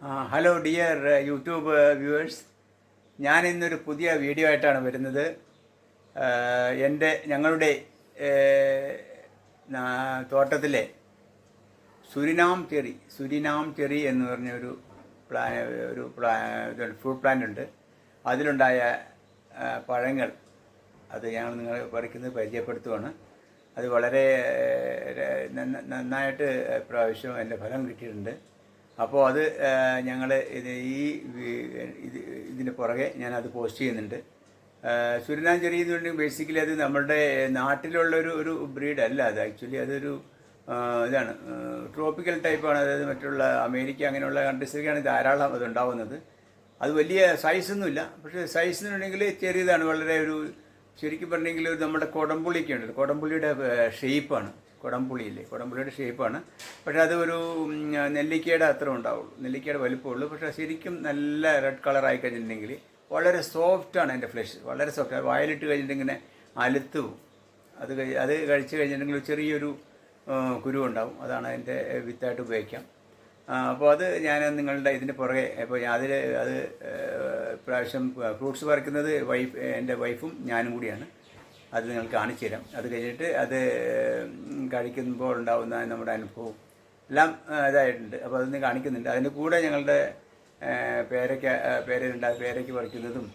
Hello dear YouTube viewers. ഞാൻ ഇന്നൊരു പുതിയ വീഡിയോ ആയിട്ടാണ് വരുന്നത്. ഞങ്ങളുടെ തോട്ടത്തിലെ സുരിനാം ചെറി എന്ന് പറഞ്ഞ ഒരു ഫ്രൂട്ട് പ്ലാന്റ് ഉണ്ട്. അതിലുണ്ടായ പഴങ്ങൾ അത് ഞങ്ങൾ നിങ്ങളെ പറിക്കുന്നത് പരിചയപ്പെടുത്തുവാണ്. അത് വളരെ നന്നായിട്ട് പ്രാവശ്യം എൻ്റെ ഫലം കിട്ടിയിട്ടുണ്ട്. അപ്പോൾ അത് ഞങ്ങൾ ഇതിന് പുറകെ ഞാനത് പോസ്റ്റ് ചെയ്യുന്നുണ്ട്. സുരിനാം ചെറി എന്ന് പറഞ്ഞാൽ ബേസിക്കലി അത് നമ്മളുടെ നാട്ടിലുള്ളൊരു ബ്രീഡല്ല. അത് ആക്ച്വലി അതൊരു ഇതാണ്, ട്രോപ്പിക്കൽ ടൈപ്പാണ്. അതായത് മറ്റുള്ള അമേരിക്ക അങ്ങനെയുള്ള കൺട്രീസിലൊക്കെയാണ് ധാരാളം അതുണ്ടാവുന്നത്. അത് വലിയ സൈസൊന്നുമില്ല, പക്ഷേ സൈസ് എന്നുണ്ടെങ്കിൽ ചെറിയതാണ്. വളരെ ശരിക്കും പറഞ്ഞെങ്കിൽ നമ്മുടെ കുടംപുളിയൊക്കെ ഉണ്ടല്ലോ, കുടംപുളിയുടെ ഷേപ്പാണ്. കുടംപുളിയുടെ ഷേപ്പാണ്. പക്ഷേ അത് നെല്ലിക്കയുടെ അത്ര ഉണ്ടാവുള്ളൂ, നെല്ലിക്കയുടെ വലിപ്പമുള്ളൂ. പക്ഷേ ശരിക്കും നല്ല റെഡ് കളറായി കഴിഞ്ഞിട്ടുണ്ടെങ്കിൽ വളരെ സോഫ്റ്റാണ് അതിൻ്റെ ഫ്ലഷ്, വളരെ സോഫ്റ്റ്. വായിലിട്ട് കഴിഞ്ഞിട്ടിങ്ങനെ അലുത്തു പോകും. അത് കഴിച്ച് കഴിഞ്ഞിട്ടുണ്ടെങ്കിൽ ചെറിയൊരു കുരു ഉണ്ടാവും. അതാണ് അതിൻ്റെ വിത്തായിട്ട് ഉപയോഗിക്കാം. അപ്പോൾ അത് ഞാൻ നിങ്ങളുടെ ഇതിന് പുറകെ ഇപ്പോൾ അത് പ്രാവശ്യം ഫ്രൂട്ട്സ് പറിക്കുന്നത് എൻ്റെ വൈഫും ഞാനും കൂടിയാണ്. അത് നിങ്ങൾ കാണിച്ചു തരാം. അത് കഴിഞ്ഞിട്ട് അത് കഴിക്കുമ്പോൾ ഉണ്ടാകുന്ന നമ്മുടെ അനുഭവം എല്ലാം ഇതായിട്ടുണ്ട്. അപ്പോൾ അതൊന്ന് കാണിക്കുന്നുണ്ട്. അതിൻ്റെ കൂടെ ഞങ്ങളുടെ പേരയ്ക്ക് പറിക്കുന്നതും,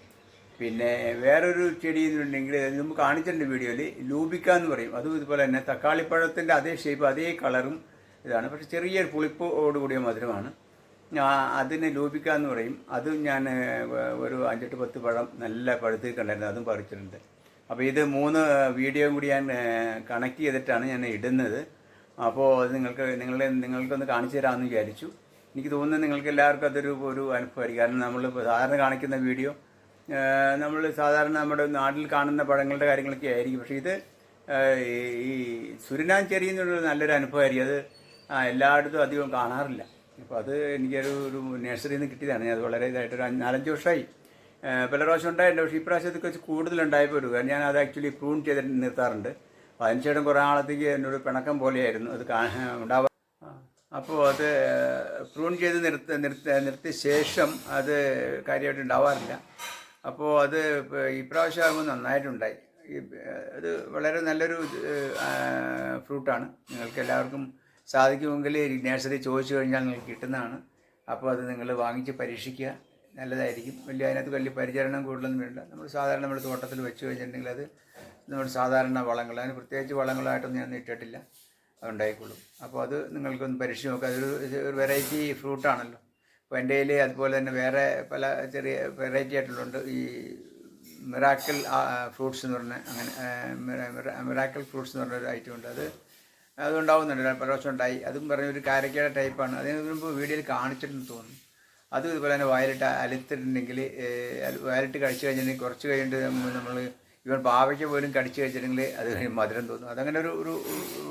പിന്നെ വേറൊരു ചെടി എന്നുണ്ടെങ്കിൽ നമുക്ക് കാണിച്ചിട്ടുണ്ട് വീഡിയോയിൽ, ലൂബിക്ക എന്ന് പറയും. അതും ഇതുപോലെ തന്നെ തക്കാളിപ്പഴത്തിൻ്റെ അതേ ഷേപ്പ് അതേ കളറും ഇതാണ്. പക്ഷേ ചെറിയൊരു പുളിപ്പോടുകൂടിയ മധുരമാണ്. അതിന് ലൂബിക്ക എന്ന് പറയും. അതും ഞാൻ ഒരു 5-10 പഴം നല്ല പഴുത്ത് കണ്ടായിരുന്നു, അതും പറിച്ചിട്ടുണ്ട്. അപ്പോൾ ഇത് 3 വീഡിയോയും കൂടി ഞാൻ കണക്ട് ചെയ്തിട്ടാണ് ഞാൻ ഇടുന്നത്. അപ്പോൾ അത് നിങ്ങൾക്കൊന്ന് കാണിച്ചു തരാമെന്ന് വിചാരിച്ചു. എനിക്ക് തോന്നുന്നത് നിങ്ങൾക്ക് എല്ലാവർക്കും ഒരു അനുഭവമായിരിക്കും. കാരണം നമ്മൾ സാധാരണ കാണിക്കുന്ന വീഡിയോ നമ്മൾ സാധാരണ നമ്മുടെ നാട്ടിൽ കാണുന്ന പഴങ്ങളുടെ കാര്യങ്ങളൊക്കെ ആയിരിക്കും. പക്ഷേ ഇത് ഈ സുരിനാം ചെറി എന്നുള്ളൊരു നല്ലൊരു അനുഭവമായിരിക്കും. അത് എല്ലായിടത്തും അധികം കാണാറില്ല. അപ്പോൾ അത് എനിക്കൊരു നഴ്സറിയിൽ നിന്ന് കിട്ടിയതാണ്. ഞാൻ അത് വളരെ ഇതായിട്ടൊരു 4-5 വർഷമായി പല പ്രാവശ്യം ഉണ്ടായിട്ടുണ്ട്. പക്ഷേ ഇപ്രാവശ്യത്തൊക്കെ വെച്ച് കൂടുതലുണ്ടായപ്പോൾ ഒരു കാരണം ഞാൻ അത് ആക്ച്വലി പ്രൂൺ ചെയ്തിട്ട് നിർത്താറുണ്ട്. അപ്പോൾ അതിനുശേഷം കുറേ നാളത്തേക്ക് എന്നോട് പിണക്കം പോലെയായിരുന്നു അത് ഉണ്ടാവുക. അപ്പോൾ അത് പ്രൂൺ ചെയ്ത് നിർത്തിയ ശേഷം അത് കാര്യമായിട്ട് ഉണ്ടാവാറില്ല. അപ്പോൾ അത് ഇപ്രാവശ്യം ആകുമ്പോൾ നന്നായിട്ടുണ്ടായി. അത് വളരെ നല്ലൊരു ഫ്രൂട്ടാണ്. നിങ്ങൾക്ക് എല്ലാവർക്കും സാധിക്കുമെങ്കിൽ നഴ്സറി ചോദിച്ചു കഴിഞ്ഞാൽ നിങ്ങൾക്ക് കിട്ടുന്നതാണ്. അപ്പോൾ അത് നിങ്ങൾ വാങ്ങിച്ച് പരീക്ഷിക്കുക, നല്ലതായിരിക്കും. അതിനകത്ത് വലിയ പരിചരണം കൂടുതലൊന്നും വേണ്ട. നമ്മൾ തോട്ടത്തിൽ വെച്ച് കഴിഞ്ഞിട്ടുണ്ടെങ്കിൽ അത് നമ്മൾ സാധാരണ വളങ്ങൾ, അതിന് പ്രത്യേകിച്ച് വളങ്ങളായിട്ടൊന്നും ഞാൻ ഇട്ടിട്ടില്ല, അതുണ്ടായിക്കൊള്ളും. അപ്പോൾ അത് നിങ്ങൾക്കൊന്ന് പരീക്ഷിച്ച് നോക്കുക. അതൊരു വെറൈറ്റി ഫ്രൂട്ടാണല്ലോ. അപ്പോൾ എൻ്റെ കയ്യിൽ അതുപോലെ തന്നെ വേറെ പല ചെറിയ വെറൈറ്റി ആയിട്ടുള്ളുണ്ട്. ഈ മിറാക്കിൾ ഫ്രൂട്ട്സ് എന്ന് പറഞ്ഞ മിറാക്കിൾ ഫ്രൂട്ട്സ് എന്ന് പറഞ്ഞൊരു ഐറ്റം ഉണ്ട്. അതുണ്ടാവുന്നുണ്ട്, പല പ്രാവശ്യം ഉണ്ടായി. അതും പറഞ്ഞൊരു കാരക്കയുടെ ടൈപ്പാണ്. അതിന് മുമ്പ് വീഡിയോയിൽ കാണിച്ചിട്ടുണ്ടെന്ന് തോന്നുന്നു. അതും ഇതുപോലെ തന്നെ അലുത്തിട്ടുണ്ടെങ്കിൽ വയലിട്ട് കഴിച്ച് കഴിഞ്ഞിട്ടുണ്ടെങ്കിൽ കുറച്ച് കഴിഞ്ഞിട്ട് നമ്മൾ ഇവൻ പാവയ്ക്ക് പോലും കടിച്ച് കഴിച്ചിട്ടുണ്ടെങ്കിൽ അത് മധുരം തോന്നും. അതങ്ങനെ ഒരു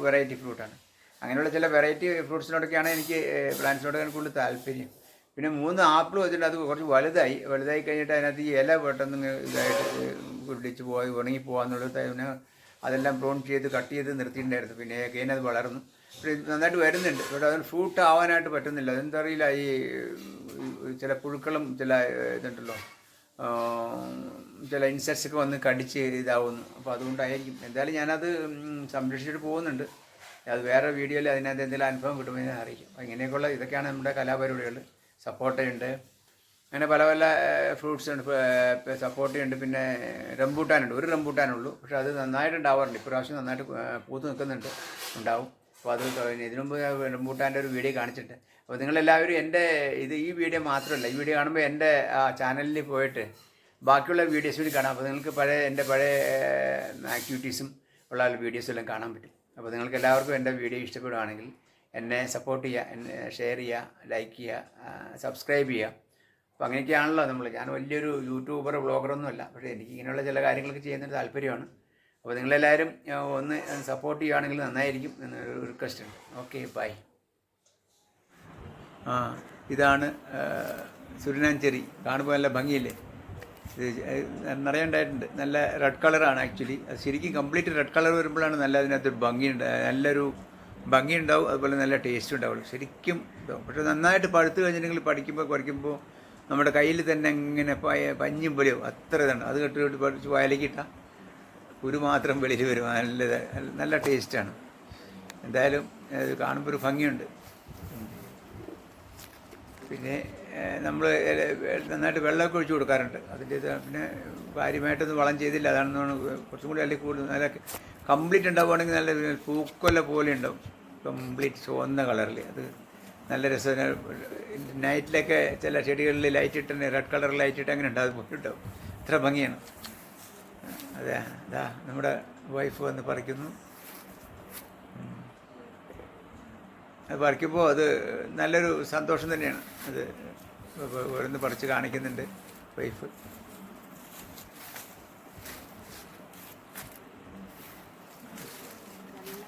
വെറൈറ്റി ഫ്രൂട്ടാണ്. അങ്ങനെയുള്ള ചില വെറൈറ്റി ഫ്രൂട്ട്സിനോടൊക്കെയാണ് എനിക്ക് പ്ലാന്റ്സിനോടൊക്കെ കൂടുതൽ താല്പര്യം. പിന്നെ 3 ആപ്പിൾ വെച്ചിട്ട് അത് കുറച്ച് വലുതായി കഴിഞ്ഞിട്ട് അതിനകത്ത് ഈ ഇല പെട്ടെന്ന് ഇതായിട്ട് കുടിച്ച് ഉണങ്ങി പോകാന്നുള്ളത് പിന്നെ അതെല്ലാം പ്രൂൺ ചെയ്ത് കട്ട് ചെയ്ത് നിർത്തിയിട്ടുണ്ടായിരുന്നു. പിന്നെ again അത് വളർന്നു. പക്ഷേ നന്നായിട്ട് വരുന്നുണ്ട്. പക്ഷേ അതിന് ഫ്രൂട്ട് ആവാനായിട്ട് പറ്റുന്നില്ല. അതെന്താ അറിയില്ല, ഈ ചില പുഴുക്കളും ചില ഇതുണ്ടല്ലോ, ചില ഇൻസെക്ട്സൊക്കെ വന്ന് കടിച്ച് ഇതാവുന്നു. അപ്പോൾ അതുകൊണ്ടായിരിക്കും. എന്തായാലും ഞാനത് സംരക്ഷിച്ചിട്ട് പോകുന്നുണ്ട്. അത് വേറെ വീഡിയോയിൽ അതിനകത്ത് എന്തെങ്കിലും അനുഭവം കിട്ടുമ്പോൾ ഞാൻ അറിയിക്കും. അപ്പോൾ ഇങ്ങനെയൊക്കെയുള്ള ഇതൊക്കെയാണ് നമ്മുടെ കലാപരിപാടികൾ. സപ്പോട്ടയുണ്ട്, അങ്ങനെ പല ഫ്രൂട്ട്സ് ഉണ്ട്. സപ്പോട്ടയുണ്ട്, പിന്നെ റംബൂട്ടാനുണ്ട്. ഒരു റംബൂട്ടാനുള്ളൂ, പക്ഷേ അത് നന്നായിട്ട് ഉണ്ടാവാറുണ്ട്. ഇപ്രാവശ്യം നന്നായിട്ട് പൂത്ത് നിൽക്കുന്നുണ്ട്, ഉണ്ടാവും. അപ്പോൾ അത് ഇതിനു മുമ്പ് റംബൂട്ടാൻ്റെ ഒരു വീഡിയോ കാണിച്ചിട്ടുണ്ട്. അപ്പോൾ നിങ്ങളെല്ലാവരും ഈ വീഡിയോ മാത്രമല്ല, ഈ വീഡിയോ കാണുമ്പോൾ എൻ്റെ ചാനലിൽ പോയിട്ട് ബാക്കിയുള്ള വീഡിയോസ് കൂടി കാണാം. അപ്പോൾ നിങ്ങൾക്ക് എൻ്റെ പഴയ ആക്ടിവിറ്റീസും ഉള്ള വീഡിയോസെല്ലാം കാണാൻ പറ്റും. അപ്പോൾ നിങ്ങൾക്ക് എല്ലാവർക്കും എൻ്റെ വീഡിയോ ഇഷ്ടപ്പെടുകയാണെങ്കിൽ എന്നെ സപ്പോർട്ട് ചെയ്യുക, എന്നെ ഷെയർ ചെയ്യുക, ലൈക്ക് ചെയ്യുക, സബ്സ്ക്രൈബ് ചെയ്യുക. അപ്പോൾ അങ്ങനെയൊക്കെയാണല്ലോ ഞാൻ വലിയൊരു യൂട്യൂബർ വ്ളോഗറൊന്നുമല്ല, പക്ഷേ എനിക്ക് ഇങ്ങനെയുള്ള ചില കാര്യങ്ങളൊക്കെ ചെയ്യുന്നൊരു താല്പര്യമാണ്. അപ്പോൾ നിങ്ങളെല്ലാവരും ഒന്ന് സപ്പോർട്ട് ചെയ്യുകയാണെങ്കിൽ നന്നായിരിക്കും എന്നൊരു റിക്വസ്റ്റ് ഉണ്ട്. Okay, bye. ഇതാണ് സുരിനാം ചെറി. കാണുമ്പോൾ നല്ല ഭംഗിയില്ലേ? ഇത് നിറയെ ഉണ്ടായിട്ടുണ്ട്. നല്ല റെഡ് കളറാണ് ആക്ച്വലി. അത് ശരിക്കും കംപ്ലീറ്റ് റെഡ് കളർ വരുമ്പോഴാണ് നല്ല അതിനകത്തൊരു ഭംഗിയുണ്ട്. നല്ലൊരു ഭംഗിയുണ്ടാവും, അതുപോലെ നല്ല ടേസ്റ്റ് ഉണ്ടാവുള്ളൂ, ശരിക്കും ഇതാവും. പക്ഷെ നന്നായിട്ട് പഴുത്ത് കഴിഞ്ഞിട്ടുണ്ടെങ്കിൽ പറിക്കുമ്പോൾ നമ്മുടെ കയ്യിൽ തന്നെ ഇങ്ങനെ പഞ്ഞും പോലെയോ അത്ര ഇതാണ്. അത് കെട്ടി പറിച്ച് വയലേക്ക് ഇട്ടാൽ കുരു മാത്രം വെളിയിൽ വരും. നല്ല ടേസ്റ്റാണ്. എന്തായാലും അത് കാണുമ്പോൾ ഒരു ഭംഗിയുണ്ട്. പിന്നെ നമ്മൾ നന്നായിട്ട് വെള്ളമൊക്കെ ഒഴിച്ച് കൊടുക്കാറുണ്ട്. അതിൻ്റെ പിന്നെ കാര്യമായിട്ടൊന്നും വളം ചെയ്തില്ല, അതാണെന്നാണ് കുറച്ചും കൂടി അല്ലെങ്കിൽ കൂടുതൽ നല്ല കംപ്ലീറ്റ് ഉണ്ടാവുകയാണെങ്കിൽ നല്ല പൂക്കൊല പോലെ ഉണ്ടാവും, കംപ്ലീറ്റ് ചുവന്ന കളറിൽ. അത് നല്ല രസം. നൈറ്റിലൊക്കെ ചില ചെടികളിൽ ലൈറ്റ് ഇട്ട് റെഡ് കളർ ലൈറ്റ് ഇട്ട് അങ്ങനെ ഉണ്ടാവും, ഉണ്ടാവും. ഇത്ര ഭംഗിയാണ്. അതെ, അതാ നമ്മുടെ വൈഫ് വന്ന് പറിക്കുന്നു. അത് പറിക്കുമ്പോൾ അത് നല്ലൊരു സന്തോഷം തന്നെയാണ്. അത് ഓരോന്ന് പറിച്ച് കാണിക്കുന്നുണ്ട് വൈഫ്.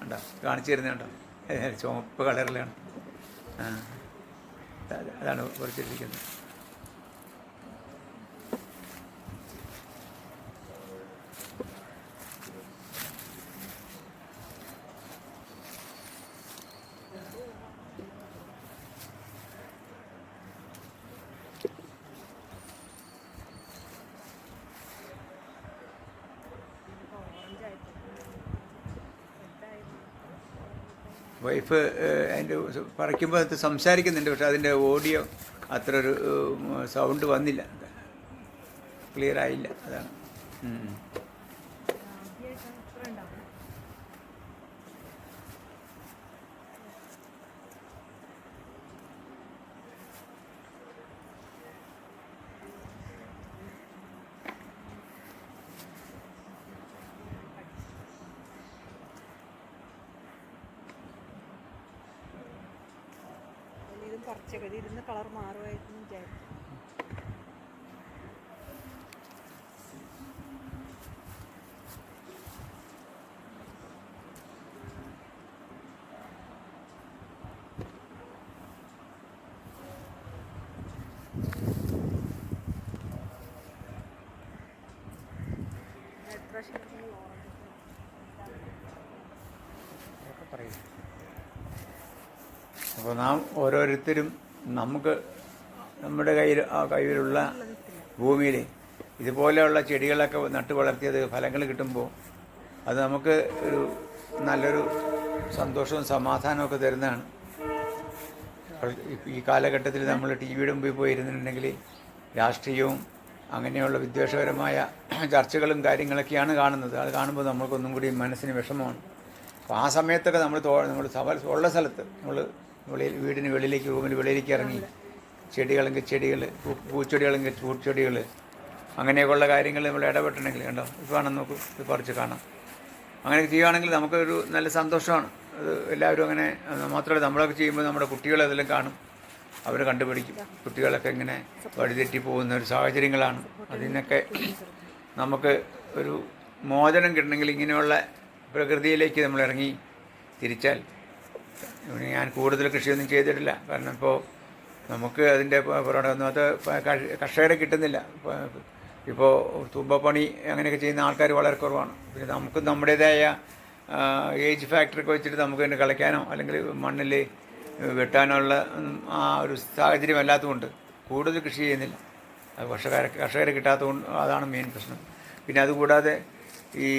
ഉണ്ടോ, കാണിച്ചു തരുന്നുണ്ടോ? ചുവപ്പ് കളറിലാണ്. അതാണ് പറിച്ചിരിക്കുന്നത്. വൈഫ് അതിൻ്റെ പറിക്കുമ്പോൾ അത് സംസാരിക്കുന്നുണ്ട്, പക്ഷെ അതിൻ്റെ ഓഡിയോ അത്ര ഒരു സൗണ്ട് വന്നില്ല, ക്ലിയർ ആയില്ല. അതാണ്. പറിച്ചൊക്കെ ഇരുന്ന് കളർ മാറുമായിരുന്നു വിചാരിച്ചു. അപ്പോൾ നാം ഓരോരുത്തരും നമ്മുടെ കയ്യിലുള്ള ഭൂമിയിൽ ഇതുപോലെയുള്ള ചെടികളൊക്കെ നട്ടു വളർത്തിയത് ഫലങ്ങൾ കിട്ടുമ്പോൾ അത് നമുക്ക് ഒരു നല്ലൊരു സന്തോഷവും സമാധാനമൊക്കെ തരുന്നതാണ്. ഈ കാലഘട്ടത്തിൽ നമ്മൾ ടി വിയുടെ മുമ്പിൽ പോയിരുന്നിട്ടുണ്ടെങ്കിൽ രാഷ്ട്രീയവും അങ്ങനെയുള്ള വിദ്വേഷപരമായ ചർച്ചകളും കാര്യങ്ങളൊക്കെയാണ് കാണുന്നത്. അത് കാണുമ്പോൾ നമ്മൾക്കൊന്നും കൂടി മനസ്സിന് വിഷമമാണ്. അപ്പോൾ ആ സമയത്തൊക്കെ നമ്മൾ ഉള്ള സ്ഥലത്ത് വീടിന് വെളിയിലേക്ക്, റൂമിന് വെളിയിലേക്ക് ഇറങ്ങി ചെടികളെങ്കിൽ ചെടികൾ, പൂച്ചെടികളെങ്കിൽ പൂച്ചെടികൾ, അങ്ങനെയൊക്കെയുള്ള കാര്യങ്ങൾ നമ്മൾ ഇടപെട്ടിട്ടുണ്ടെങ്കിൽ കണ്ടോ, ഇപ്പോൾ വേണം നോക്കൂ, ഇത് പറിച്ച് കാണാം. അങ്ങനെ ചെയ്യുകയാണെങ്കിൽ നമുക്കൊരു നല്ല സന്തോഷമാണ്. അത് എല്ലാവരും അങ്ങനെ. മാത്രമല്ല നമ്മളൊക്കെ ചെയ്യുമ്പോൾ നമ്മുടെ കുട്ടികളതെല്ലാം കാണും, അവർ കണ്ടുപിടിക്കും. കുട്ടികളൊക്കെ ഇങ്ങനെ വഴിതെറ്റി പോകുന്ന ഒരു സാഹചര്യങ്ങളാണ്. അതിനൊക്കെ നമുക്ക് ഒരു മോചനം കിട്ടണമെങ്കിൽ ഇങ്ങനെയുള്ള പ്രകൃതിയിലേക്ക് നമ്മൾ ഇറങ്ങി തിരിച്ചാൽ. ഞാൻ കൂടുതൽ കൃഷിയൊന്നും ചെയ്തിട്ടില്ല, കാരണം ഇപ്പോൾ നമുക്ക് അതിൻ്റെ പുറമൊന്നും അത് കർഷകരെ കിട്ടുന്നില്ല. ഇപ്പോൾ തുമ്പപ്പണി അങ്ങനെയൊക്കെ ചെയ്യുന്ന ആൾക്കാർ വളരെ കുറവാണ്. പിന്നെ നമുക്ക് നമ്മുടേതായ ഏജ് ഫാക്ടറൊക്കെ വെച്ചിട്ട് നമുക്ക് തന്നെ കളിക്കാനോ അല്ലെങ്കിൽ മണ്ണിൽ വെട്ടാനോ ഉള്ള ആ ഒരു സാഹചര്യം അല്ലാത്തതുകൊണ്ട് കൂടുതൽ കൃഷി ചെയ്യുന്നില്ല. അത് കർഷകരെ കിട്ടാത്തതുകൊണ്ട് അതാണ് മെയിൻ പ്രശ്നം. പിന്നെ അതുകൂടാതെ ഈ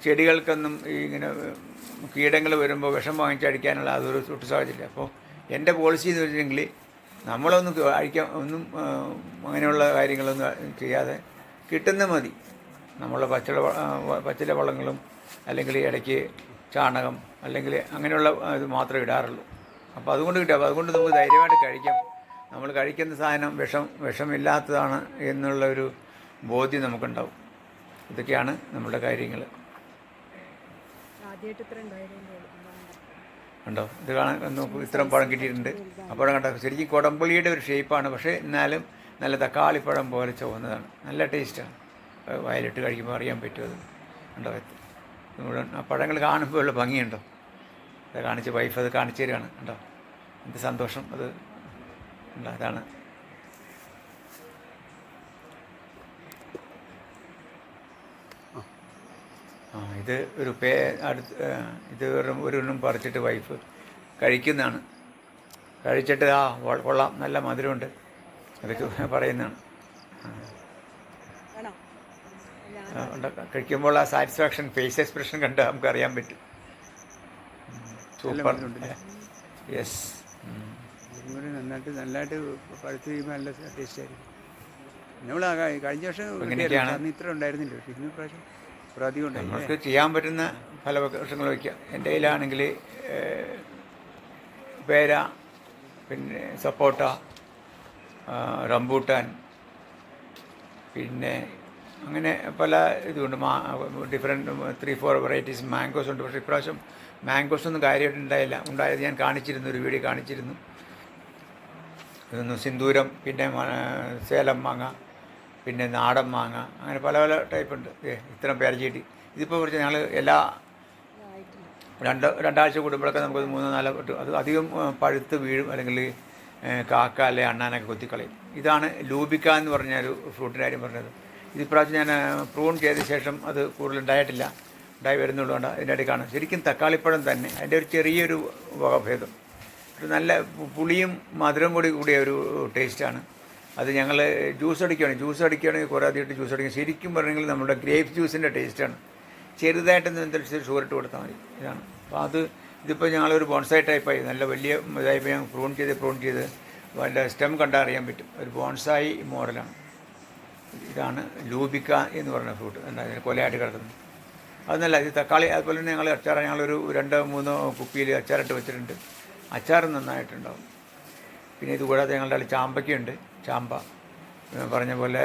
ചെടികൾക്കൊന്നും ഇങ്ങനെ കീടങ്ങൾ വരുമ്പോൾ വിഷം വാങ്ങിച്ചടിക്കാനുള്ള അതൊരു തൊട്ട് സാഹചര്യം. അപ്പോൾ എൻ്റെ പോളിസി എന്ന് വെച്ചിട്ടുണ്ടെങ്കിൽ നമ്മളൊന്നും അങ്ങനെയുള്ള കാര്യങ്ങളൊന്നും ചെയ്യാതെ കിട്ടുന്ന മതി. നമ്മളെ പച്ചില വളങ്ങളും അല്ലെങ്കിൽ ഇടയ്ക്ക് ചാണകം അല്ലെങ്കിൽ അങ്ങനെയുള്ള ഇത് മാത്രമേ ഇടാറുള്ളൂ. അപ്പോൾ അതുകൊണ്ട് അതുകൊണ്ട് നമുക്ക് ധൈര്യമായിട്ട് കഴിക്കാം. നമ്മൾ കഴിക്കുന്ന സാധനം വിഷമില്ലാത്തതാണ് എന്നുള്ള ഒരു ബോധ്യം നമുക്കുണ്ടാവും. ഇതൊക്കെയാണ് നമ്മുടെ കാര്യങ്ങൾ. കണ്ടോ, ഇത് കാണാൻ നോക്കൂ, ഇത്രയും പഴം കിട്ടിയിട്ടുണ്ട്. അപ്പോഴും കണ്ടോ, ശരിക്കും കുടംപുളിയുടെ ഒരു ഷേപ്പാണ്, പക്ഷേ എന്നാലും നല്ല തക്കാളിപ്പഴം പോലെ ചുവന്നതാണ്. നല്ല ടേസ്റ്റാണ്. വയലിട്ട് കഴിക്കുമ്പോൾ അറിയാൻ പറ്റും. അത് കണ്ടോ, മുഴുവൻ ആ പഴങ്ങൾ കാണുമ്പോൾ ഉള്ള ഭംഗിയുണ്ടോ. അത് വൈഫ് അത് കാണിച്ചു തരികയാണ്. കണ്ടോ, എന്ത് സന്തോഷം. അത് ഉണ്ടോ, അതാണ്. ഇത് ഒരു ഇത് ഒരെണ്ണം പറിച്ചിട്ട് വൈഫ് കഴിക്കുന്നതാണ്. കഴിച്ചിട്ട് കൊള്ളാം, നല്ല മധുരമുണ്ട് അതൊക്കെ പറയുന്നതാണ്. വേണോ? ഞാൻ കഴിക്കുമ്പോൾ ആ സാറ്റിസ്ഫാക്ഷൻ ഫേസ് എക്സ്പ്രഷൻ കണ്ട് നമുക്ക് അറിയാൻ പറ്റും. സൂപ്പർ. യെസ്, നന്നായിട്ട് പഴുത്ത് കഴിയുമ്പോൾ നല്ല ടേസ്റ്റ് ആയിരിക്കും. നമ്മൾ കഴിഞ്ഞ വർഷം ഇത്ര ഉണ്ടായിരുന്നില്ല, പക്ഷേ ഇന്ന് പ്രാവശ്യം അധികം ഉണ്ടായി. നമുക്ക് ചെയ്യാൻ പറ്റുന്ന പല വൃക്ഷങ്ങൾ വയ്ക്കാം. എൻ്റെ കയ്യിലാണെങ്കിൽ പേര, പിന്നെ സപ്പോട്ട, റംബൂട്ടാൻ, പിന്നെ അങ്ങനെ പല ഇതുണ്ട്. ഡിഫറെൻറ്റ് 3-4 വെറൈറ്റീസ് മാംഗോസ് ഉണ്ട്. പക്ഷേ ഇപ്രാവശ്യം മാംഗോസ് ഒന്നും കാര്യമായിട്ട് ഉണ്ടായത് ഞാൻ കാണിച്ചിരുന്നു, ഒരു വീഡിയോ കാണിച്ചിരുന്നു. ഇതൊന്ന് സിന്ദൂരം, പിന്നെ സേലം മാങ്ങ, പിന്നെ നാടൻ മാങ്ങ, അങ്ങനെ പല പല ടൈപ്പ് ഉണ്ട്. ഇത്രയും പേരച്ചീട്ടി ഇതിപ്പോൾ കുറച്ച് ഞങ്ങൾ എല്ലാ രണ്ടാഴ്ച കൂടുമ്പോഴൊക്കെ നമുക്ക് 3-4 കിട്ടും. അത് അധികം പഴുത്ത് വീഴും, അല്ലെങ്കിൽ കാക്ക അല്ലെ അണ്ണാനൊക്കെ കൊത്തിക്കളയും. ഇതാണ് ലൂബിക്ക എന്ന് പറഞ്ഞ ഒരു ഫ്രൂട്ടിൻ്റെ കാര്യം പറഞ്ഞത്. ഇതിപ്രാവശ്യം ഞാൻ പ്രൂൺ ചെയ്ത ശേഷം അത് കൂടുതൽ ഉണ്ടായിട്ടില്ല, ഉണ്ടായി വരുന്നുള്ളതുകൊണ്ട് ഇതിൻ്റെ ഇടയ്ക്കാണ്. ശരിക്കും തക്കാളിപ്പഴം തന്നെ, അതിൻ്റെ ഒരു ചെറിയൊരു വകഭേദം, ഒരു നല്ല പുളിയും മധുരം കൂടിയ ഒരു ടേസ്റ്റാണ്. അത് ഞങ്ങൾ ജ്യൂസ് അടിക്കുകയാണെങ്കിൽ കുറേ അധികം ജ്യൂസ് അടിക്കും. ശരിക്കും പറഞ്ഞെങ്കിൽ നമ്മുടെ ഗ്രേപ്പ് ജ്യൂസിൻ്റെ ടേസ്റ്റാണ്. ചെറുതായിട്ടൊന്ന് എന്തെങ്കിലും ഷുഗർ ഇട്ട് കൊടുത്താൽ മതി. ഇതാണ്. അപ്പോൾ ഇതിപ്പോൾ ഞങ്ങളൊരു ബോൺസായി ടൈപ്പായി, നല്ല വലിയ ഇതായിപ്പോൾ ഞാൻ പ്രൂൺ ചെയ്ത് വല്ല സ്റ്റെം കണ്ടാൽ അറിയാൻ പറ്റും. ഒരു ബോൺസായി മോഡലാണ്. ഇതാണ് ലൂബിക്ക എന്ന് പറയുന്ന ഫ്രൂട്ട്. അതിന് കൊലയായിട്ട് കിടക്കുന്നത്. അത് നല്ല ഇത് തക്കാളി. അതുപോലെ തന്നെ ഞങ്ങളൊരു 2-3 കുപ്പിയിൽ അച്ചാറിട്ട് വെച്ചിട്ടുണ്ട്. അച്ചാർ നന്നായിട്ടുണ്ടാവും. പിന്നെ ഇതുകൂടാതെ ഞങ്ങളുടെ ചാമ്പയ്ക്കുണ്ട്. ചാമ്പ പറഞ്ഞ പോലെ